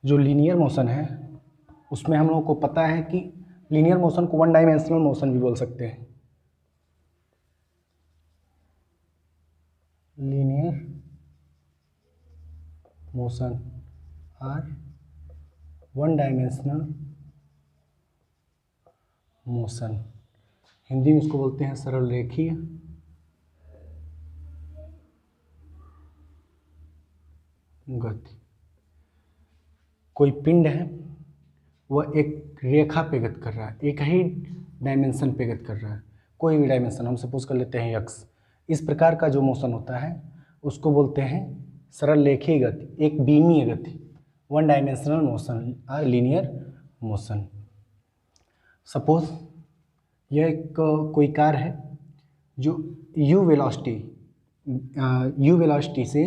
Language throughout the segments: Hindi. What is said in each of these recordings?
जो लीनियर मोशन है उसमें हम लोगों को पता है कि लीनियर मोशन को वन डायमेंशनल मोशन भी बोल सकते हैं। लीनियर मोशन और वन डायमेंशनल मोशन, हिंदी में इसको बोलते हैं सरल रेखीय गति। कोई पिंड है वह एक रेखा पे गति कर रहा है, एक ही डायमेंशन पे गति कर रहा है, कोई भी डायमेंशन, हम सपोज कर लेते हैं x। इस प्रकार का जो मोशन होता है उसको बोलते हैं सरल रेखीय गति, एक बीमीय गति, वन डायमेंशनल मोशन और लीनियर मोशन। सपोज यह एक कोई कार है जो u वेलोसिटी से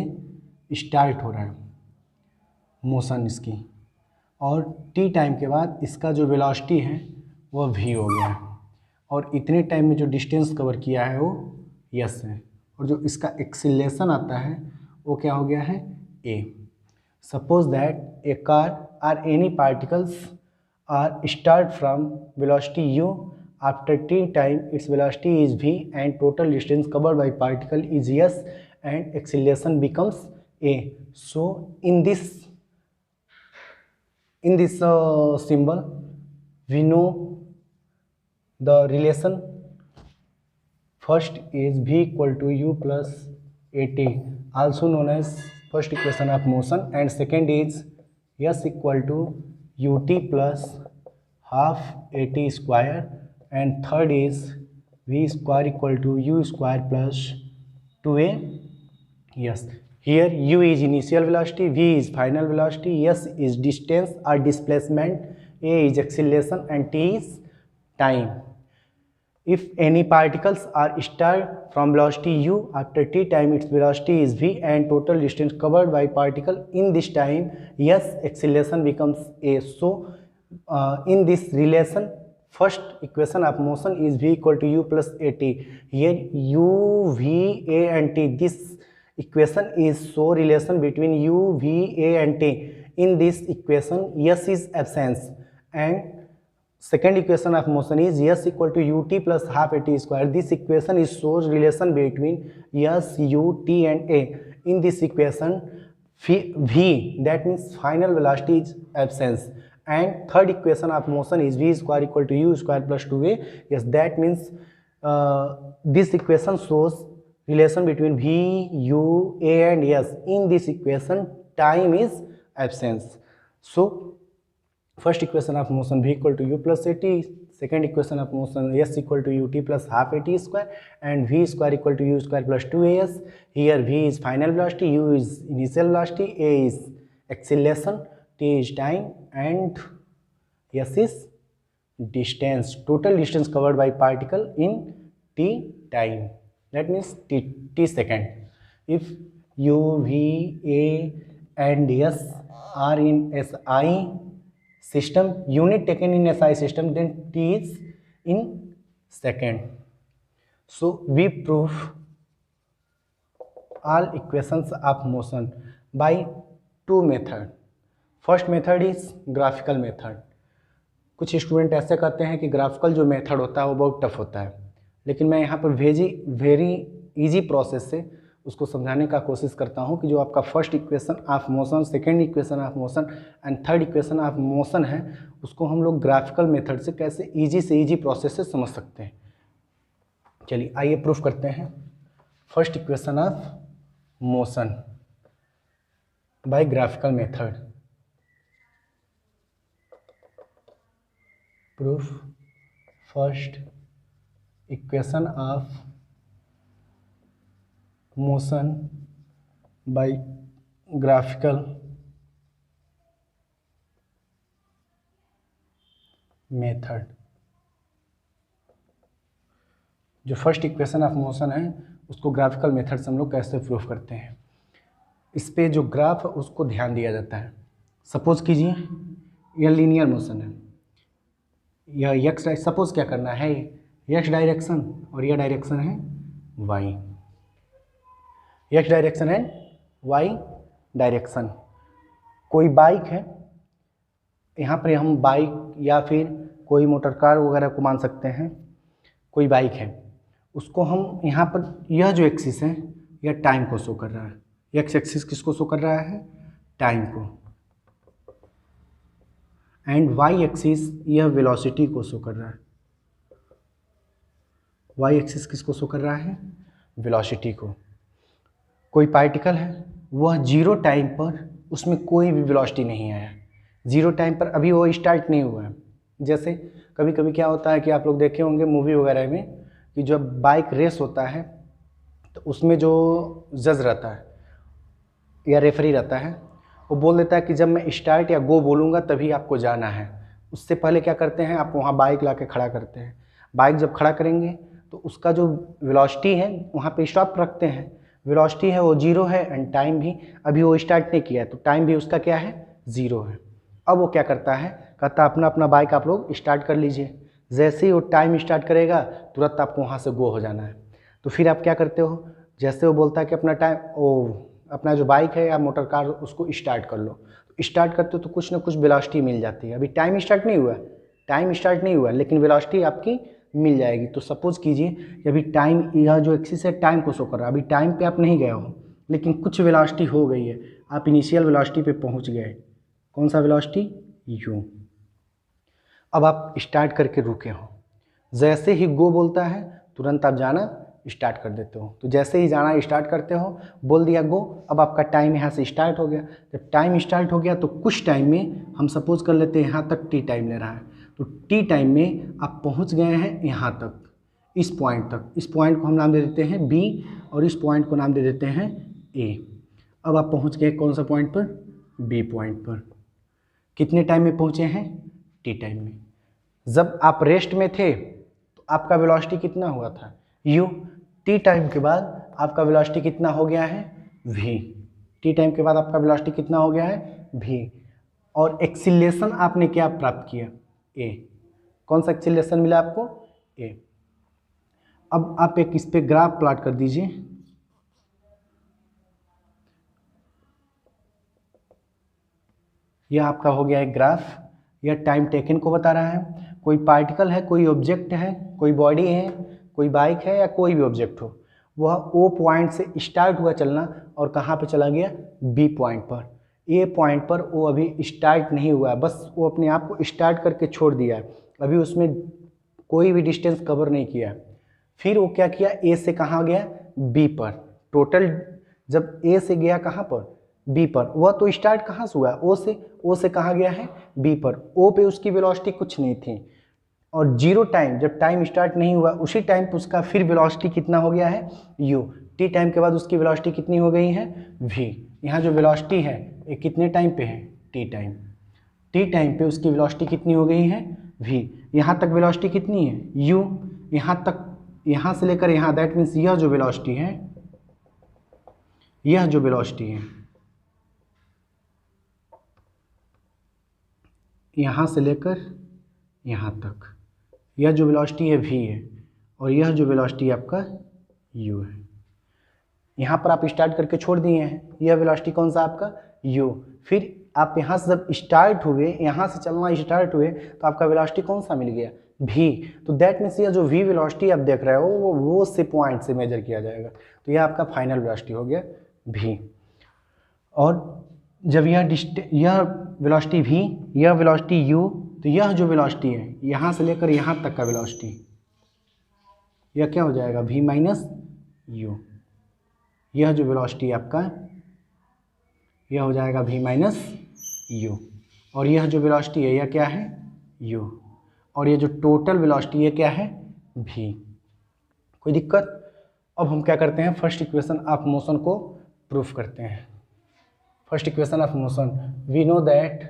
स्टार्ट हो रहा है मोशन इसकी, और t टाइम के बाद इसका जो वेलोसिटी है वह v हो गया है, और इतने टाइम में जो डिस्टेंस कवर किया है वो s है, और जो इसका एक्सीलरेशन आता है वो क्या हो गया है a। Suppose that a car are any particles are start from velocity u, after t time its velocity is v and total distance covered by particle is s and acceleration becomes a. So in this symbol we know the relation. First is v equal to u plus at, also known as first equation of motion, and second is s equal to ut plus half at square, and third is v square equal to u square plus 2a. Yes, here u is initial velocity, v is final velocity, s is distance or displacement, a is acceleration, and t is time. If any particles are start from velocity u, after t time its velocity is v and total distance covered by particle in this time s, acceleration becomes a. So in this relation, first equation of motion is v equal to u plus at. Here u, v, a and t, this equation is show relation between u, v, a and t. In this equation s is absence, and second equation of motion is s equal to ut plus half at square. This equation is shows relation between s, u, t and a. In this equation v, that means final velocity, is absence, and third equation of motion is v square equal to u square plus 2a. Yes, that means this equation shows relation between v, u, a and s. In this equation time is absence. So first equation of motion v equal to u plus at, second equation of motion s equal to ut plus half at square, and v square equal to u square plus 2as. Here v is final velocity, u is initial velocity, a is acceleration, t is time, and s is distance, total distance covered by particle in t time, that means t second. If u, v, a and s are in SI system, unit taken in SI system, then t is in second. So we prove all equations of motion by two method. First method is graphical method. कुछ स्टूडेंट ऐसे कहते हैं कि ग्राफिकल जो मेथड होता है वो बहुत टफ होता है, लेकिन मैं यहाँ पर वेरी इजी प्रोसेस से उसको समझाने का कोशिश करता हूँ कि जो आपका first equation of motion, second equation of motion and third equation of motion है, उसको हम लोग ग्राफिकल मेथड से कैसे इजी प्रोसेस से समझ सकते हैं। चलिए आइए प्रूफ करते हैं first equation of motion by graphical method. Proof first equation of motion by graphical method. जो फर्स्ट इक्वेशन ऑफ मोशन है उसको ग्राफिकल मेथड से हम लोग कैसे प्रूफ करते हैं, इस पे जो ग्राफ है उसको ध्यान दिया जाता है। सपोज कीजिए यह लीनियर मोशन है, यह x, सपोज क्या करना है, x डायरेक्शन और यह डायरेक्शन है y, x डायरेक्शन है y डायरेक्शन। कोई बाइक है यहाँ पर हम बाइक या फिर कोई मोटर कार वगैरह को मान सकते हैं, कोई बाइक है, उसको हम यहाँ पर यह जो एक्सिस है यह टाइम को शो कर रहा है। एक्स एक्सिस किसको शो कर रहा है? टाइम को। एंड वाई एक्सिस यह वेलोसिटी को शो कर रहा है। वाई एक्सिस किसको शो कर रहा है? वेलोसिटी को। कोई पार्टिकल है, वह जीरो टाइम पर उसमें कोई भी वेलोसिटी नहीं आया, जीरो टाइम पर अभी वो स्टार्ट नहीं हुआ है। जैसे कभी कभी क्या होता है कि आप लोग देखे होंगे मूवी वगैरह में कि जब बाइक रेस होता है तो उसमें जो जज रहता है या रेफरी रहता है वो बोल देता है कि जब मैं स्टार्ट या गो बोलूँगा तभी आपको जाना है। उससे पहले क्या करते हैं, आप वहाँ बाइक ला के खड़ा करते हैं। बाइक जब खड़ा करेंगे तो उसका जो वेलोसिटी है वहाँ पे स्टॉप रखते हैं। वेलोसिटी है वो जीरो है एंड टाइम भी अभी वो स्टार्ट नहीं किया है, तो टाइम भी उसका क्या है? ज़ीरो है। अब वो क्या करता है, कहता है अपना अपना बाइक आप लोग स्टार्ट कर लीजिए। जैसे ही वो टाइम स्टार्ट करेगा तुरंत आपको वहाँ से गो हो जाना है। तो फिर आप क्या करते हो, जैसे वो बोलता है कि अपना टाइम अपना जो बाइक है या मोटर कार उसको स्टार्ट कर लो, तो स्टार्ट करते हो तो कुछ ना कुछ वेलोसिटी मिल जाती है। अभी टाइम स्टार्ट नहीं हुआ, लेकिन वेलोसिटी आपकी मिल जाएगी। तो सपोज कीजिए कि अभी टाइम, यह जो एक्सिस है टाइम को शो कर रहा है, अभी टाइम पे आप नहीं गए हो लेकिन कुछ वेलोसिटी हो गई है, आप इनिशियल वेलोसिटी पे पहुंच गए। कौन सा वेलोसिटी? u। अब आप स्टार्ट करके रुके हो, जैसे ही गो बोलता है तुरंत आप जाना स्टार्ट कर देते हो। तो जैसे ही जाना स्टार्ट करते हो, बोल दिया गो, अब आपका टाइम यहाँ से स्टार्ट हो गया। जब टाइम स्टार्ट हो गया तो कुछ टाइम में, हम सपोज कर लेते हैं यहाँ तक टी टाइम ले रहा है, तो टी टाइम में आप पहुँच गए हैं यहाँ तक, इस पॉइंट तक। इस पॉइंट को हम नाम दे देते हैं बी और इस पॉइंट को नाम दे देते हैं ए। अब आप पहुँच गए कौन सा पॉइंट पर? बी पॉइंट पर। कितने टाइम में पहुँचे हैं? टी टाइम में। जब आप रेस्ट में थे तो आपका वेलोसिटी कितना हुआ था? u। टी टाइम के बाद आपका वेलोसिटी कितना हो गया है? v। टी टाइम के बाद आपका वेलोसिटी कितना हो गया है? v। और एक्सीलरेशन आपने क्या प्राप्त किया? a। कौन सा एक्सीलरेशन मिला आपको? a। अब आप एक इस पे ग्राफ प्लॉट कर दीजिए। यह आपका हो गया एक ग्राफ, यह टाइम टेकन को बता रहा है। कोई पार्टिकल है, कोई ऑब्जेक्ट है, कोई बॉडी है, कोई बाइक है या कोई भी ऑब्जेक्ट हो, वह ओ पॉइंट से स्टार्ट हुआ चलना और कहाँ पे चला गया? बी पॉइंट पर। ए पॉइंट पर वो अभी स्टार्ट नहीं हुआ है, बस वो अपने आप को स्टार्ट करके छोड़ दिया है, अभी उसमें कोई भी डिस्टेंस कवर नहीं किया। फिर वो क्या किया? ए से कहाँ गया? बी पर। टोटल जब ए से गया कहाँ पर? बी पर। वह तो स्टार्ट कहाँ से हुआ? ओ से कहाँ गया है? बी पर। ओ पे उसकी वेलोसिटी कुछ नहीं थी और जीरो टाइम, जब टाइम स्टार्ट नहीं हुआ उसी टाइम पे उसका फिर वेलोसिटी कितना हो गया है? u। टी टाइम के बाद उसकी वेलोसिटी कितनी हो गई है? v। यहाँ जो वेलोसिटी है ये कितने टाइम पे है? T time. टी टाइम पे उसकी वेलोसिटी कितनी हो गई है? v। यहाँ तक वेलोसिटी कितनी है? u। यहाँ तक, यहाँ से लेकर यहाँ, दैट मीन्स यह जो वेलोसिटी है, यह जो वेलोसिटी है यहाँ से लेकर यहाँ तक, यह जो वेलोसिटी है v है और यह जो वेलोसिटी आपका u है। यहाँ पर आप स्टार्ट करके छोड़ दिए हैं, यह वेलोसिटी कौन सा आपका? u। फिर आप यहाँ से जब स्टार्ट हुए, यहाँ से चलना स्टार्ट हुए तो आपका वेलोसिटी कौन सा मिल गया? v। तो दैट मीन्स यह जो v वेलोसिटी आप देख रहे हो वो से पॉइंट से मेजर किया जाएगा, तो यह आपका फाइनल वेलोसिटी हो गया v। और जब यह वेलोसिटी v, यह वेलोसिटी u, तो यह जो वेलोसिटी है यहाँ से लेकर यहाँ तक का वेलोसिटी, यह क्या हो जाएगा? v minus u। यह जो वेलोसिटी आपका, यह हो जाएगा v माइनस u। और यह जो वेलोसिटी है यह क्या है? u। और ये जो टोटल वेलोसिटी है क्या है? v। कोई दिक्कत? अब हम क्या करते हैं, फर्स्ट इक्वेशन ऑफ मोशन को प्रूफ करते हैं। First equation of motion, we know that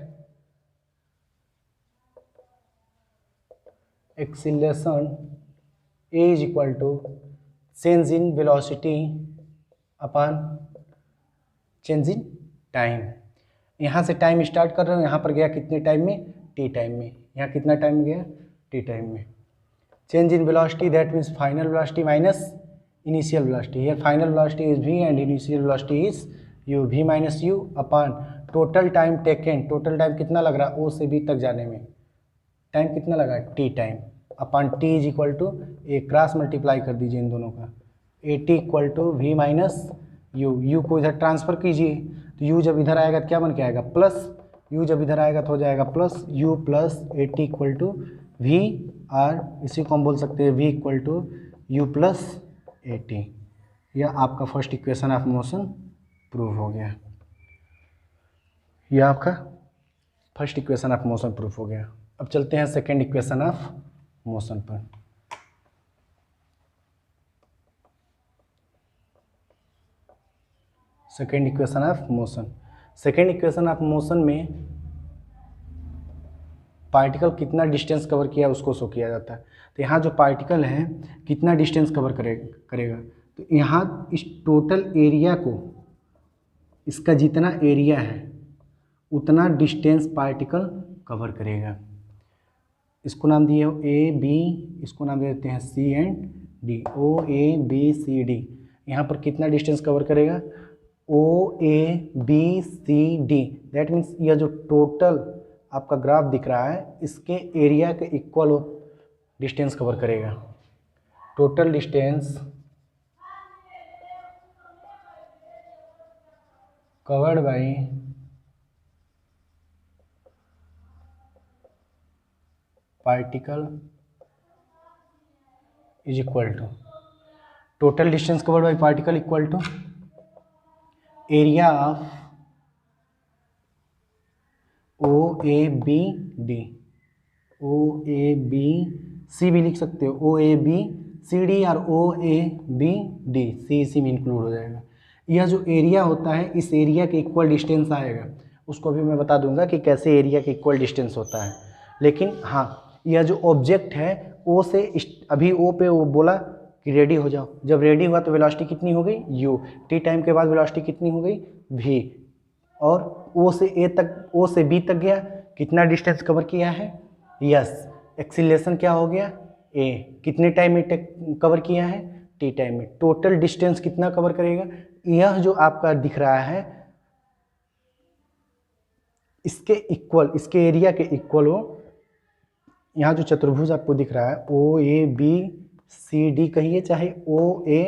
acceleration a is equal to change in velocity upon change in time. यहाँ से टाइम स्टार्ट कर रहे हो, यहाँ पर गया कितने टाइम में? टी टाइम में। यहाँ कितना टाइम गया? टी टाइम में। Change in velocity that means final velocity minus initial velocity. Here final velocity is v and initial velocity is u। v minus u upon total time taken, total time कितना लग रहा है ओ से बी तक जाने में, टाइम कितना लगा है t time, upon t is equal to a, cross multiply कर दीजिए इन दोनों का, a t equal to v minus u, u को इधर ट्रांसफ़र कीजिए तो यू जब इधर आएगा तो क्या बन के आएगा प्लस, यू जब इधर आएगा तो हो जाएगा plus u plus a t equal to v are, इसी को हम बोल सकते हैं v equal to u plus a t. यह आपका first equation of motion prove हो गया, यह आपका first equation of motion proof हो गया। अब चलते हैं सेकेंड इक्वेशन ऑफ मोशन पर। Second equation of motion, second equation of motion में पार्टिकल कितना डिस्टेंस कवर किया उसको शो किया जाता है। तो यहाँ जो पार्टिकल है कितना डिस्टेंस कवर करेगा, तो यहाँ इस टोटल एरिया को, इसका जितना एरिया है उतना डिस्टेंस पार्टिकल कवर करेगा। इसको नाम दिए हो ए बी, इसको नाम दे देते हैं C and D, O A B C D. यहाँ पर कितना डिस्टेंस कवर करेगा, O A B C D, that means यह जो टोटल आपका ग्राफ दिख रहा है इसके एरिया के इक्वल डिस्टेंस कवर करेगा। Total distance covered by particle is equal to, total distance covered by particle equal to area of O A B D, O A B C भी लिख सकते हो, ओ ए बी सी डी और ओ ए बी डी, सी इसी में इंक्लूड हो जाएगा। यह जो एरिया होता है इस एरिया के इक्वल डिस्टेंस आएगा, उसको भी मैं बता दूंगा कि कैसे एरिया के इक्वल डिस्टेंस होता है। लेकिन हाँ, यह जो ऑब्जेक्ट है ओ से, अभी ओ पे वो बोला कि रेडी हो जाओ, जब रेडी हुआ तो वेलोसिटी कितनी हो गई यू, टी टाइम के बाद वेलोसिटी कितनी हो गई वी, और ओ से ए तक, ओ से बी तक गया, कितना डिस्टेंस कवर किया है यस, एक्सीलरेशन क्या हो गया ए, कितने टाइम में कवर किया है टी टाइम में, टोटल डिस्टेंस कितना कवर करेगा। यह जो आपका दिख रहा है इसके इक्वल, इसके एरिया के इक्वल हो। यहाँ जो चतुर्भुज आपको दिख रहा है O A B C D कहिए चाहे ओ ए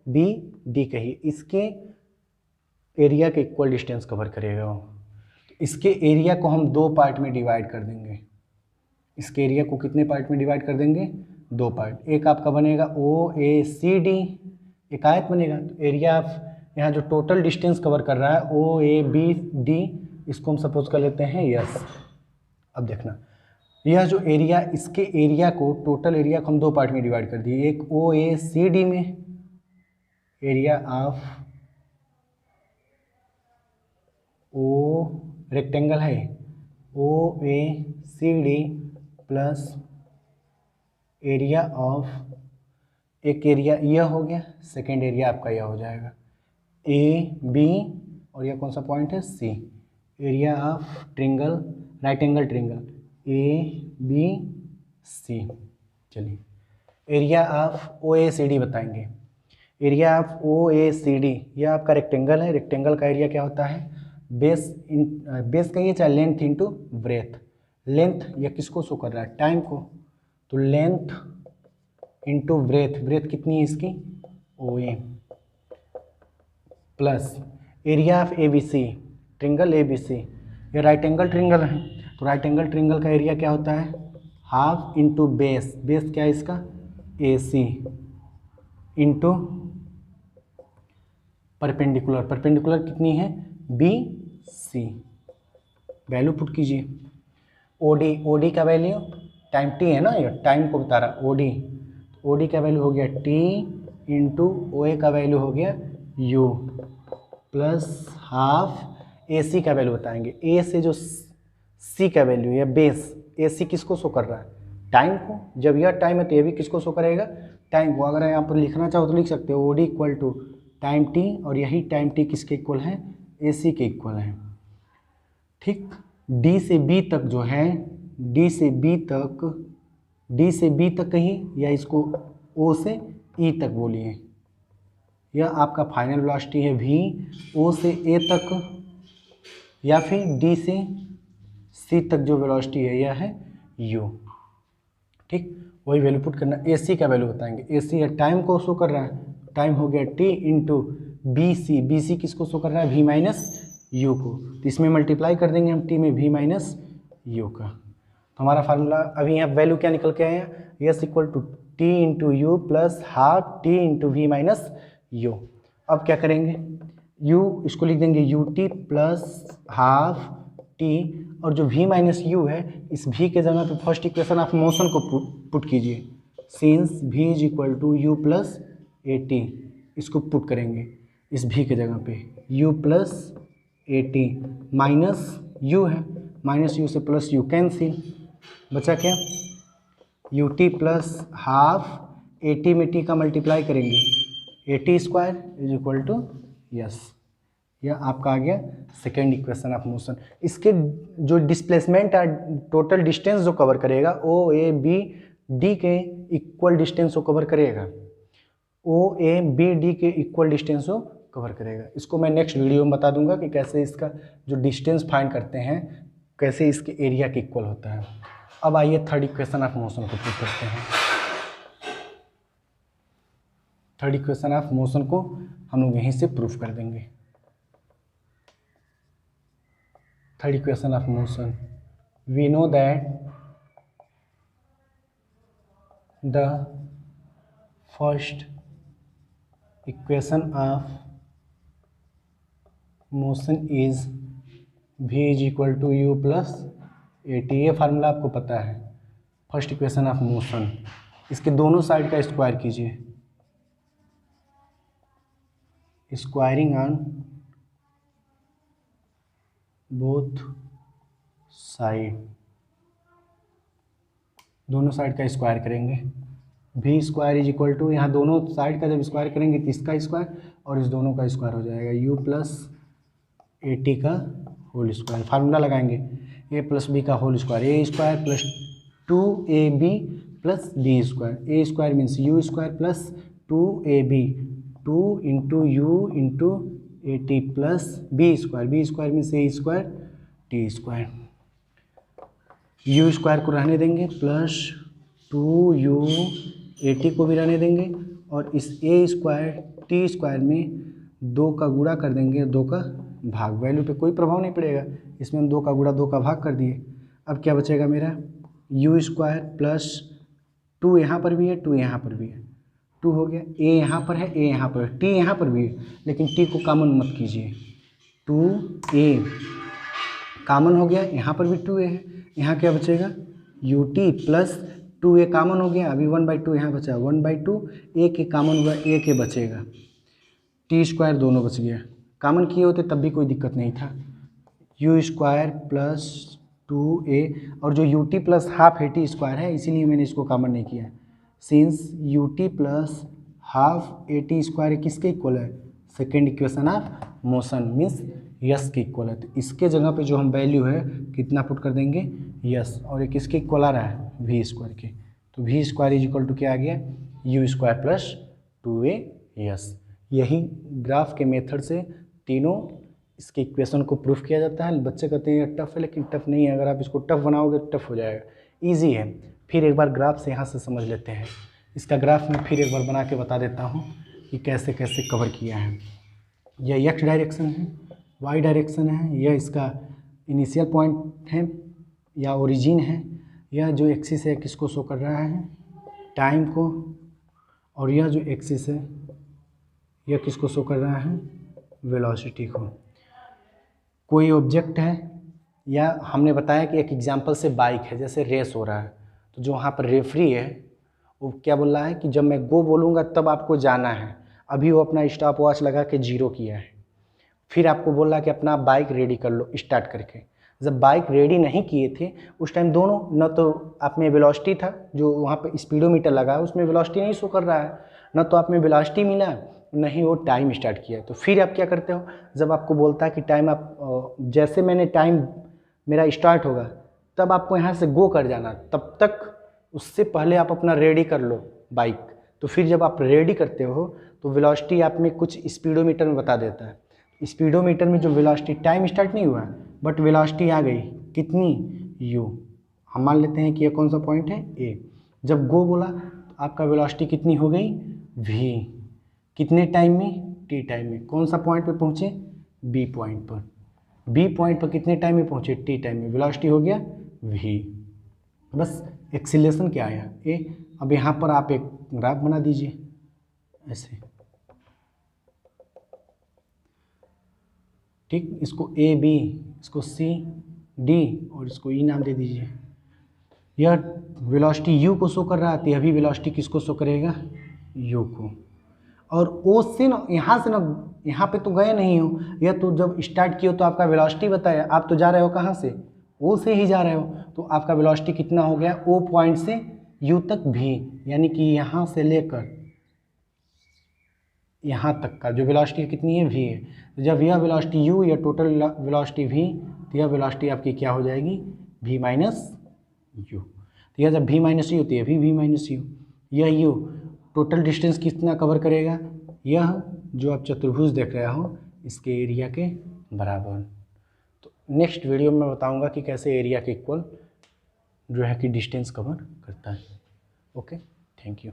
बी डी कहिए, इसके एरिया के इक्वल डिस्टेंस कवर करेगा वो। तो इसके एरिया को हम दो पार्ट में डिवाइड कर देंगे, इसके एरिया को कितने पार्ट में डिवाइड कर देंगे, दो पार्ट। एक आपका बनेगा ओ ए सी डी, एक आयत बनेगा। तो एरिया ऑफ यहाँ जो टोटल डिस्टेंस कवर कर रहा है ओ ए बी डी, इसको हम सपोज कर लेते हैं यस। अब देखना यह जो एरिया, इसके एरिया को, टोटल एरिया को हम दो पार्ट में डिवाइड कर दिए, एक ओ ए सी डी में, एरिया ऑफ ओ रेक्टेंगल है O A C D plus area of, एक एरिया यह हो गया, सेकेंड एरिया आपका यह हो जाएगा ए बी, और यह कौन सा पॉइंट है C, area of triangle, right angle triangle A B C. चलिए area of O A C D बताएंगे। Area of O A C D, यह आपका रेक्टेंगल है, रेक्टेंगल का एरिया क्या होता है बेस, बेस कहिए चाहे लेंथ इंटू ब्रेथ, लेंथ यह किसको शो कर रहा है टाइम को, तो लेंथ इंटू ब्रेथ, ब्रेथ कितनी है इसकी O A, plus area of A B C, triangle A B C, ये राइट एंगल ट्रिंगल है, तो राइट एंगल ट्रिंगल का एरिया क्या होता है हाफ इंटू बेस, बेस क्या है इसका ए सी, इंटू परपेंडिकुलर, परपेंडिकुलर कितनी है बी सी, वैल्यू पुट कीजिए। ओ डी, ओ डी का वैल्यू टाइम टी है ना, ये टाइम को बता रहा ओ डी, ओ डी का वैल्यू हो गया टी इंटू ओ ए का वैल्यू हो गया यू, प्लस हाफ ए सी का वैल्यू बताएंगे, ए से जो सी का वैल्यू या बेस, ए सी किसको शो कर रहा है टाइम को, जब यह टाइम है तो ये भी किसको शो करेगा टाइम को। अगर यहाँ पर लिखना चाहो तो लिख सकते हो O D equal to time t, और यही टाइम टी किसके इक्वल है ए सी के इक्वल है। ठीक, डी से बी तक जो है, डी से बी तक, डी से बी तक कहिए या इसको ओ से ई तक बोलिए, यह आपका फाइनल वेलोसिटी है वी, ओ से ए तक या फिर डी से सी तक जो वेलोसिटी है यह है यू। ठीक, वही वैल्यू पुट करना। ए सी का वैल्यू बताएंगे। ए सी है टाइम को शो कर रहा है, टाइम हो गया t into B C. B C किसको शो कर रहा है? वी माइनस यू को। तो इसमें मल्टीप्लाई कर देंगे हम टी में वी माइनस यू का। तो हमारा फार्मूला अभी यहाँ वैल्यू क्या निकल के आए हैं? S equal to t into u plus half t into v minus u. अब क्या करेंगे? यू इसको लिख देंगे u t plus half t, और जो v माइनस यू है इस v के जगह पे फर्स्ट इक्वेशन ऑफ मोशन को पुट कीजिए। Since v is equal to u plus a t, इसको पुट करेंगे इस v के जगह पे। u plus a t minus u है, माइनस यू से प्लस यू कैंसिल, बचा क्या? U t plus half a t में टी का मल्टीप्लाई करेंगे, a t square is equal to s. यह आपका आ गया सेकेंड इक्वेशन ऑफ मोशन। इसके जो डिस्प्लेसमेंट है, टोटल डिस्टेंस जो कवर करेगा, ओ ए बी डी के इक्वल डिस्टेंस को कवर करेगा। ओ ए बी डी के इक्वल डिस्टेंस को कवर करेगा। इसको मैं नेक्स्ट वीडियो में बता दूंगा कि कैसे इसका जो डिस्टेंस फाइंड करते हैं, कैसे इसके एरिया के इक्वल होता है। अब आइए थर्ड इक्वेशन ऑफ मोशन को प्रूव करते हैं। थर्ड इक्वेशन ऑफ मोशन को हम लोग यहीं से प्रूफ कर देंगे। Third equation of motion, we know that the first equation of motion is v is equal to u plus at। ये फार्मूला आपको पता है, फर्स्ट इक्वेशन ऑफ मोशन। इसके दोनों साइड का स्क्वायर कीजिए, स्क्वायरिंग ऑन बोथ साइड, दोनों साइड का स्क्वायर करेंगे। v square is equal to, यहाँ दोनों साइड का जब स्क्वायर करेंगे तो इसका स्क्वायर और इस दोनों का स्क्वायर हो जाएगा, u प्लस ए टी का होल स्क्वायर। फार्मूला लगाएंगे a प्लस बी का whole square, a square plus 2ab plus b square. A square means u square plus 2ab, 2 into u into a t plus b square. B square means a square t square. U square को रहने देंगे प्लस 2u ए टी को भी रहने देंगे, और इस ए स्क्वायर टी स्क्वायर में 2 का गुणा कर देंगे, 2 का भाग। वैल्यू पे कोई प्रभाव नहीं पड़ेगा, इसमें हम 2 का गुणा 2 का भाग कर दिए। अब क्या बचेगा मेरा? यू स्क्वायर प्लस 2 यहाँ पर भी है, 2 यहाँ पर भी है, 2 हो गया। ए यहाँ पर है, ए यहाँ पर है, टी यहाँ पर भी है, लेकिन टी को कॉमन मत कीजिए। 2a कॉमन हो गया, यहाँ पर भी 2a है। यहाँ क्या बचेगा? You t plus 2a common हो गया, अभी 1/2 यहाँ बचा, 1/2 ए के कॉमन हुआ, ए के बचेगा। टी स्क्वायर दोनों बच गया, कॉमन किए होते तब भी कोई दिक्कत नहीं था। यू स्क्वायर प्लस 2a, और जो you t plus half a t square है, इसीलिए मैंने इसको कॉमन नहीं किया। Since you t plus half a t square किसके इक्वल है? Second equation of motion means yes के इक्वल है। तो इसके जगह पे जो हम वैल्यू है कितना पुट कर देंगे? यस। और ये किसके इक्वल आ रहा है? वी स्क्वायर के। तो v square is equal to क्या आ गया? U square plus 2a s. यही ग्राफ के मेथड से तीनों इसके इक्वेशन को प्रूफ किया जाता है। बच्चे कहते हैं ये टफ है, लेकिन टफ नहीं है। अगर आप इसको टफ बनाओगे तो टफ हो जाएगा, ईजी है। फिर एक बार ग्राफ से यहाँ से समझ लेते हैं। इसका ग्राफ मैं फिर एक बार बना के बता देता हूँ कि कैसे कैसे कवर किया है। यह एक्स डायरेक्शन है, वाई डायरेक्शन है, यह इसका इनिशियल पॉइंट है या ओरिजिन है। यह जो एक्सिस है किसको शो कर रहा है? टाइम को। और यह जो एक्सिस है यह किसको शो कर रहा है? वेलोसिटी को। कोई ऑब्जेक्ट है, या हमने बताया कि एक एग्जांपल से बाइक है, जैसे रेस हो रहा है, तो जो वहाँ पर रेफरी है वो क्या बोल रहा है कि जब मैं गो बोलूँगा तब आपको जाना है। अभी वो अपना स्टॉप वॉच लगा के 0 किया है। फिर आपको बोल रहा है कि अपना बाइक रेडी कर लो स्टार्ट करके। जब बाइक रेडी नहीं किए थे उस टाइम दोनों, न तो आप में वेलोसिटी था, जो वहाँ पे स्पीडोमीटर लगा है उसमें वेलोसिटी नहीं शो कर रहा है, न तो आप में वेलोसिटी मिला, नहीं वो टाइम स्टार्ट किया। तो फिर आप क्या करते हो? जब आपको बोलता है कि टाइम, आप जैसे मैंने टाइम मेरा स्टार्ट होगा तब आपको यहाँ से गो कर जाना, तब तक उससे पहले आप अपना रेडी कर लो बाइक। तो फिर जब आप रेडी करते हो तो वेलोसिटी आप में कुछ स्पीडोमीटर में बता देता है। स्पीडोमीटर में जो वेलोसिटी, टाइम स्टार्ट नहीं हुआ बट वेलोसिटी आ गई कितनी, u। हम मान लेते हैं कि ये कौन सा पॉइंट है, a। जब गो बोला तो आपका वेलोसिटी कितनी हो गई, v। कितने टाइम में, t टाइम में। कौन सा पॉइंट पे पहुँचे, b पॉइंट पर। b पॉइंट पर कितने टाइम में पहुँचे, t टाइम में। वेलोसिटी हो गया v। बस एक्सीलरेशन क्या आया, a। अब यहाँ पर आप एक ग्राफ बना दीजिए ऐसे, ठीक। इसको ए बी, इसको सी डी और इसको ई नाम दे दीजिए। यह वेलोसिटी u को शो कर रहा है, तो यह भी वेलोसिटी किसको शो करेगा, u को। और ओ से ना यहाँ से ना यहाँ पे तो गए नहीं हो, यह तो जब स्टार्ट किए हो तो आपका वेलोसिटी बताया, आप तो जा रहे हो कहाँ से, ओ से ही जा रहे हो, तो आपका वेलोसिटी कितना हो गया, ओ पॉइंट से u तक v, यानी कि यहाँ से लेकर यहाँ तक का जो वेलोसिटी कितनी है, v है। तो जब यह वेलोसिटी u या टोटल वेलोसिटी v, तो यह वेलोसिटी आपकी क्या हो जाएगी, v माइनस u। तो यह जब v माइनस u, तो यह भी v माइनस u। यह u टोटल डिस्टेंस कितना कवर करेगा, यह जो आप चतुर्भुज देख रहे हो इसके एरिया के बराबर। तो नेक्स्ट वीडियो में बताऊंगा कि कैसे एरिया के इक्वल जो है कि डिस्टेंस कवर करता है। Okay, thank you.